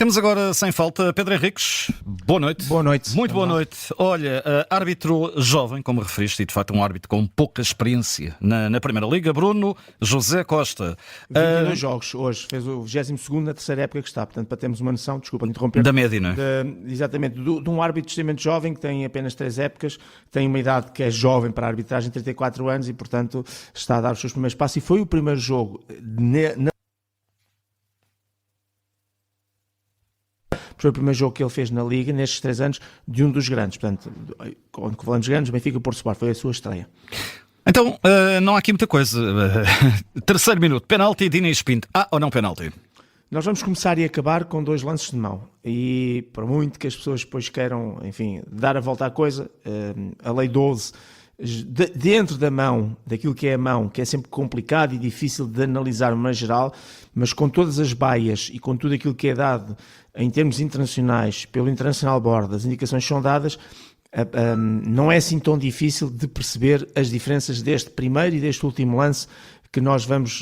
Temos agora sem falta Pedro Henriques. Boa noite. Boa noite. Muito boa noite. Olha, árbitro jovem, como referiste, e de facto um árbitro com pouca experiência na Primeira Liga, Bruno José Costa. 22 jogos hoje, fez o 22º na terceira época que está, portanto para termos uma noção, desculpa interromper. Da média, não é? Exatamente, de um árbitro extremamente jovem que tem apenas 3 épocas, tem uma idade que é jovem para a arbitragem, 34 anos e portanto está a dar os seus primeiros passos e foi o primeiro jogo foi o primeiro jogo que ele fez na Liga, nestes 3 anos, de um dos grandes. Portanto, quando falamos de grandes, o Benfica e o Porto Sport, foi a sua estreia. Então, não há aqui muita coisa. Terceiro minuto, penalti, Dinis Pinto. Ou não penalti? Nós vamos começar e acabar com 2 lances de mão. E, por muito que as pessoas depois queiram, enfim, dar a volta à coisa, a Lei 12... dentro da mão, daquilo que é a mão, que é sempre complicado e difícil de analisar uma geral, mas com todas as baias e com tudo aquilo que é dado em termos internacionais, pelo International Board, as indicações são dadas, não é assim tão difícil de perceber as diferenças deste primeiro e deste último lance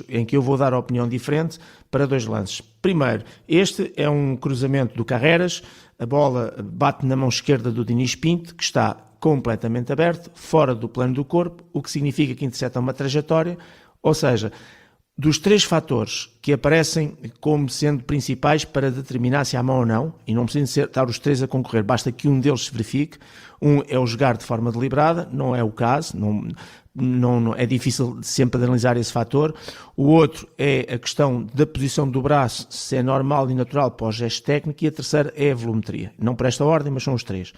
em que eu vou dar a opinião diferente para 2 lances. Primeiro, este é um cruzamento do Carreras, a bola bate na mão esquerda do Dinis Pinto, que está completamente aberto, fora do plano do corpo, o que significa que intercepta uma trajetória, ou seja, dos 3 fatores que aparecem como sendo principais para determinar se há mão ou não, e não precisam estar os 3 a concorrer, basta que um deles se verifique. Um é o jogar de forma deliberada, não é o caso, não é difícil sempre de analisar esse fator. O outro é a questão da posição do braço, se é normal e natural para o gesto técnico, e a terceira é a volumetria. Não por esta ordem, mas são os 3.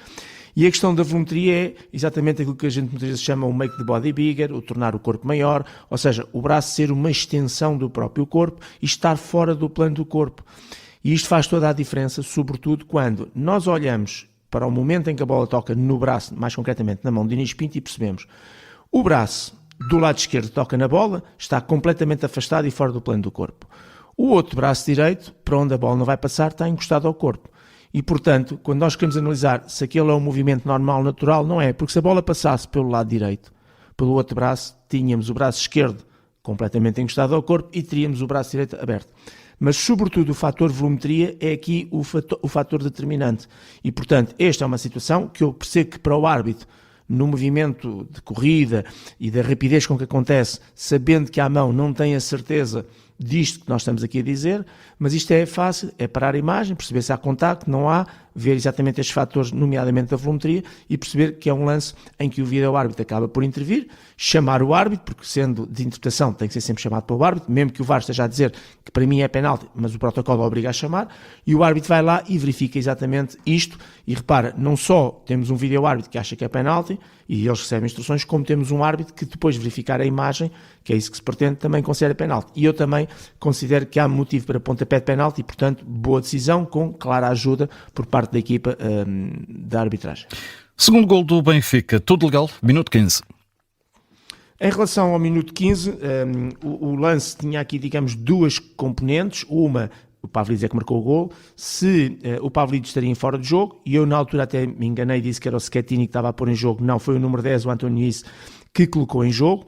E a questão da volumetria é exatamente aquilo que a gente muitas vezes chama o make the body bigger, o tornar o corpo maior, ou seja, o braço ser uma extensão do próprio corpo e estar fora do plano do corpo. E isto faz toda a diferença, sobretudo quando nós olhamos para o momento em que a bola toca no braço, mais concretamente na mão de Dinis Pinto, e percebemos o braço do lado esquerdo toca na bola, está completamente afastado e fora do plano do corpo. O outro braço direito, para onde a bola não vai passar, está encostado ao corpo. E, portanto, quando nós queremos analisar se aquele é um movimento normal, natural, não é. Porque se a bola passasse pelo lado direito, pelo outro braço, tínhamos o braço esquerdo completamente encostado ao corpo e teríamos o braço direito aberto. Mas, sobretudo, o fator volumetria é aqui o fator determinante. E, portanto, esta é uma situação que eu percebo que para o árbitro, no movimento de corrida e da rapidez com que acontece, sabendo que a mão não tem a certeza disto que nós estamos aqui a dizer, mas isto é fácil, é parar a imagem, perceber se há contacto, não há, ver exatamente estes fatores, nomeadamente a volumetria, e perceber que é um lance em que o vídeo-árbitro acaba por intervir, chamar o árbitro, porque sendo de interpretação tem que ser sempre chamado pelo árbitro, mesmo que o VAR esteja a dizer que para mim é penalti, mas o protocolo obriga a chamar, e o árbitro vai lá e verifica exatamente isto, e repara, não só temos um vídeo-árbitro que acha que é penalti, e eles recebem instruções, como temos um árbitro que depois de verificar a imagem, que é isso que se pretende, também considera penalti. E eu também considero que há motivo para pontapé de penalti e, portanto, boa decisão com clara ajuda por parte da equipa da arbitragem. Segundo gol do Benfica, tudo legal, minuto 15. Em relação ao minuto 15, o lance tinha aqui, digamos, 2 componentes. Uma, o Pavlidis é que marcou o gol, se o Pavlidis estaria em fora de jogo, e eu na altura até me enganei e disse que era o Schettini que estava a pôr em jogo. Não, foi o número 10, o António Nunes, que colocou em jogo.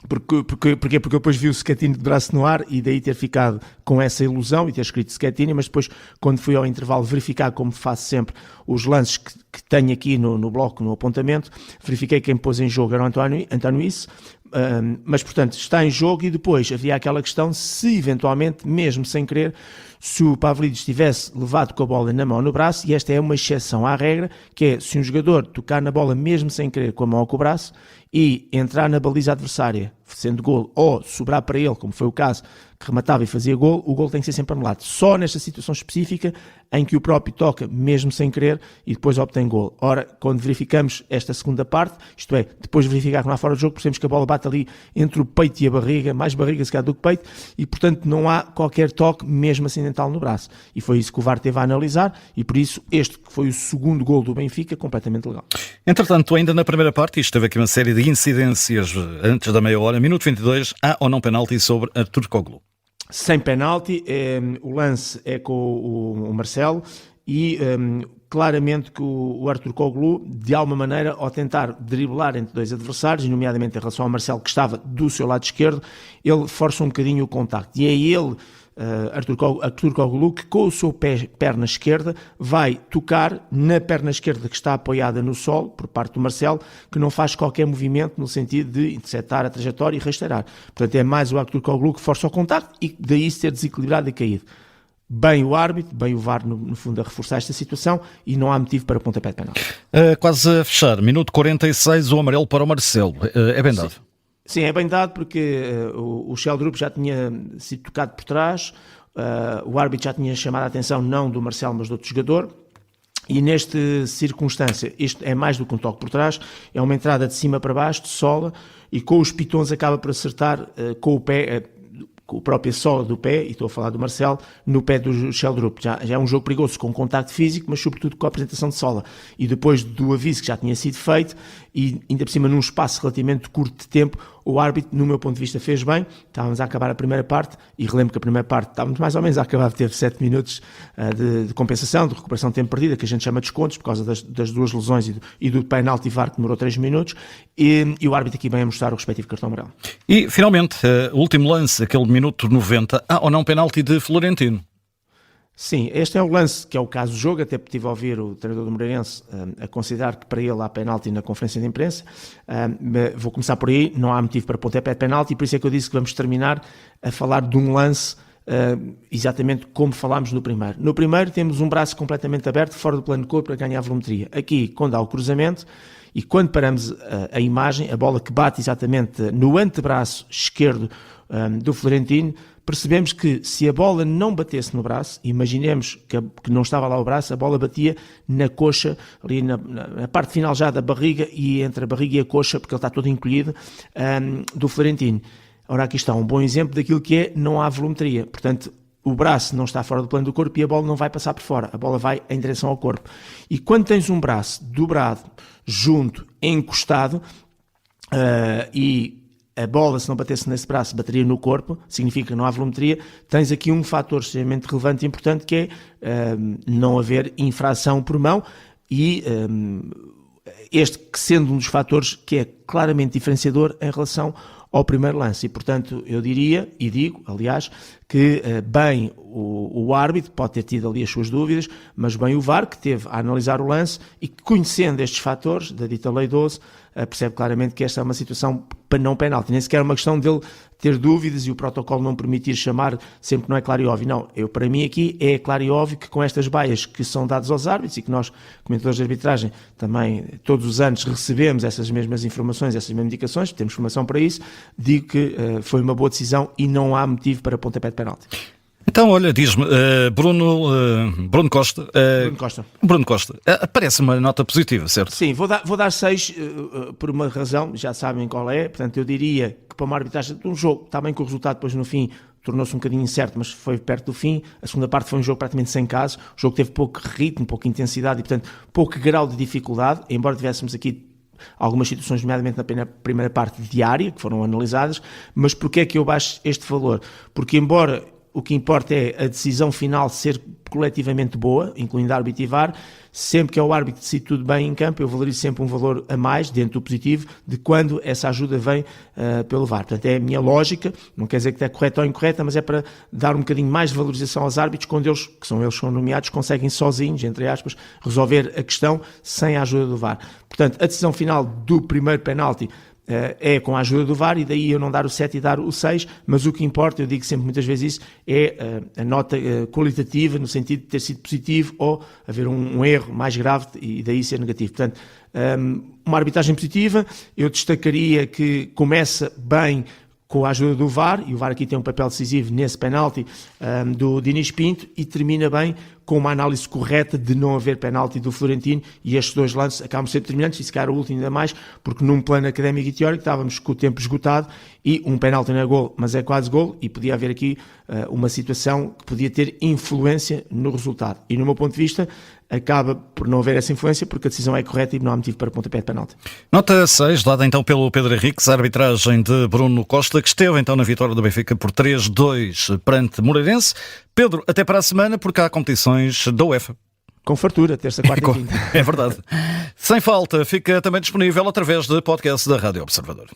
Porque eu depois vi o Schettini de braço no ar e daí ter ficado com essa ilusão e ter escrito Schettini, mas depois quando fui ao intervalo verificar, como faço sempre, os lances que tenho aqui no bloco, no apontamento, verifiquei que quem pôs em jogo era o António Nunes, mas portanto está em jogo, e depois havia aquela questão se eventualmente, mesmo sem querer, se o Pavlidis tivesse levado com a bola na mão no braço, e esta é uma exceção à regra, que é se um jogador tocar na bola mesmo sem querer com a mão ou com o braço e entrar na baliza adversária, sendo golo, ou sobrar para ele, como foi o caso, que rematava e fazia golo, o golo tem que ser sempre anulado. Só nesta situação específica em que o próprio toca mesmo sem querer e depois obtém golo. Ora, quando verificamos esta segunda parte, isto é, depois de verificar que não há fora de jogo, percebemos que a bola bate ali entre o peito e a barriga, mais barriga se calhar do que peito, e portanto não há qualquer toque mesmo acidental no braço. E foi isso que o VAR teve a analisar, e por isso este que foi o segundo golo do Benfica, completamente legal. Entretanto, ainda na primeira parte, isto teve aqui uma série de incidências antes da meia hora, minuto 22, há ou não penalti sobre Arturcoglu? Sem penalti, o lance é com o Marcelo e claramente que o Arturcoglu, de alguma maneira, ao tentar driblar entre 2 adversários, nomeadamente em relação ao Marcelo que estava do seu lado esquerdo, ele força um bocadinho o contacto e é ele Artur Koglu, que com o seu perna esquerda vai tocar na perna esquerda que está apoiada no solo, por parte do Marcelo, que não faz qualquer movimento no sentido de interceptar a trajetória e rasteirar. Portanto, é mais o Artur Koglu que força o contacto e daí se ter desequilibrado e caído. Bem o árbitro, bem o VAR, no fundo, a reforçar esta situação e não há motivo para pontapé de penalti. Quase a fechar, minuto 46, o amarelo para o Marcelo. É bem dado? Sim, é bem dado porque o Sheldrup já tinha sido tocado por trás, o árbitro já tinha chamado a atenção não do Marcelo, mas do outro jogador. E nesta circunstância, isto é mais do que um toque por trás, é uma entrada de cima para baixo, de sola, e com os pitons acaba por acertar com o pé, com a própria sola do pé, e estou a falar do Marcelo, no pé do Sheldrup. Já é um jogo perigoso com contacto físico, mas sobretudo com a apresentação de sola. E depois do aviso que já tinha sido feito, e ainda por cima num espaço relativamente curto de tempo, o árbitro, no meu ponto de vista, fez bem. Estávamos a acabar a primeira parte, e relembro que a primeira parte estávamos mais ou menos a acabar, teve 7 minutos de compensação, de recuperação de tempo perdido, que a gente chama de descontos, por causa das duas lesões e do penalti VAR que demorou 3 minutos, e o árbitro aqui bem a mostrar o respectivo cartão amarelo. E, finalmente, o último lance, aquele minuto 90, ou não, penalti de Florentino. Sim, este é o lance que é o caso do jogo, até estive a ouvir o treinador do Moreirense a considerar que para ele há penalti na conferência de imprensa. Vou começar por aí, não há motivo para pontapé de penalti, por isso é que eu disse que vamos terminar a falar de um lance exatamente como falámos no primeiro. No primeiro temos um braço completamente aberto, fora do plano de corpo, para ganhar volumetria. Aqui, quando há o cruzamento, e quando paramos a imagem, a bola que bate exatamente no antebraço esquerdo do Florentino, percebemos que se a bola não batesse no braço, imaginemos que não estava lá o braço, a bola batia na coxa, ali na parte final já da barriga, e entre a barriga e a coxa, porque ele está todo encolhido, do Florentino. Ora, aqui está um bom exemplo daquilo que é, não há volumetria. Portanto, o braço não está fora do plano do corpo e a bola não vai passar por fora, a bola vai em direção ao corpo. E quando tens um braço dobrado, junto, encostado, e a bola, se não batesse nesse braço, bateria no corpo, significa que não há volumetria, tens aqui um fator extremamente relevante e importante, que é não haver infração por mão, e este que sendo um dos fatores que é claramente diferenciador em relação ao primeiro lance. E, portanto, eu diria, e digo, aliás, que bem o árbitro pode ter tido ali as suas dúvidas, mas bem o VAR, que teve a analisar o lance e que, conhecendo estes fatores da dita Lei 12, percebe claramente que esta é uma situação para não penalti. Nem sequer é uma questão dele ter dúvidas e o protocolo não permitir chamar sempre que não é claro e óbvio. Não, para mim aqui é claro e óbvio que com estas baias que são dadas aos árbitros e que nós, comentadores de arbitragem, também todos os anos recebemos essas mesmas informações, essas mesmas indicações, temos formação para isso, digo que foi uma boa decisão e não há motivo para pontapé de penalti. Então, olha, diz-me, Bruno Costa. Bruno Costa. Parece uma nota positiva, certo? Sim, vou dar 6 por uma razão, já sabem qual é. Portanto, eu diria que para uma arbitragem de um jogo, está bem que o resultado depois no fim tornou-se um bocadinho incerto, mas foi perto do fim. A segunda parte foi um jogo praticamente sem caso. O jogo teve pouco ritmo, pouca intensidade e, portanto, pouco grau de dificuldade, embora tivéssemos aqui algumas situações, nomeadamente na primeira parte diária, que foram analisadas. Mas porquê é que eu baixo este valor? Porque, embora o que importa é a decisão final ser coletivamente boa, incluindo árbitro e VAR, sempre que é o árbitro que decide tudo bem em campo, eu valorizo sempre um valor a mais, dentro do positivo, de quando essa ajuda vem pelo VAR. Portanto, é a minha lógica, não quer dizer que é correta ou incorreta, mas é para dar um bocadinho mais de valorização aos árbitros, quando eles, que são nomeados, conseguem sozinhos, entre aspas, resolver a questão sem a ajuda do VAR. Portanto, a decisão final do primeiro penalti é com a ajuda do VAR, e daí eu não dar o 7 e dar o 6, mas o que importa, eu digo sempre muitas vezes isso, é a nota qualitativa, no sentido de ter sido positivo ou haver um erro mais grave e daí ser negativo. Portanto, uma arbitragem positiva, eu destacaria que começa bem com a ajuda do VAR, e o VAR aqui tem um papel decisivo nesse penalti do Dinis Pinto, e termina bem com uma análise correta de não haver penalti do Florentino, e estes dois lances acabam de ser determinantes, e se calhar o último ainda mais, porque num plano académico e teórico estávamos com o tempo esgotado, e um penalti não é gol, mas é quase gol, e podia haver aqui uma situação que podia ter influência no resultado. E no meu ponto de vista, acaba por não haver essa influência, porque a decisão é correta e não há motivo para pontapé de penalti. Nota 6, dada então pelo Pedro Henriques, a arbitragem de Bruno Costa, que esteve então na vitória do Benfica por 3-2 perante Moreirense. Pedro, até para a semana, porque há competições da UEFA. Com fartura, terça, quarta e quinta. É verdade. Sem falta, fica também disponível através de podcast da Rádio Observador.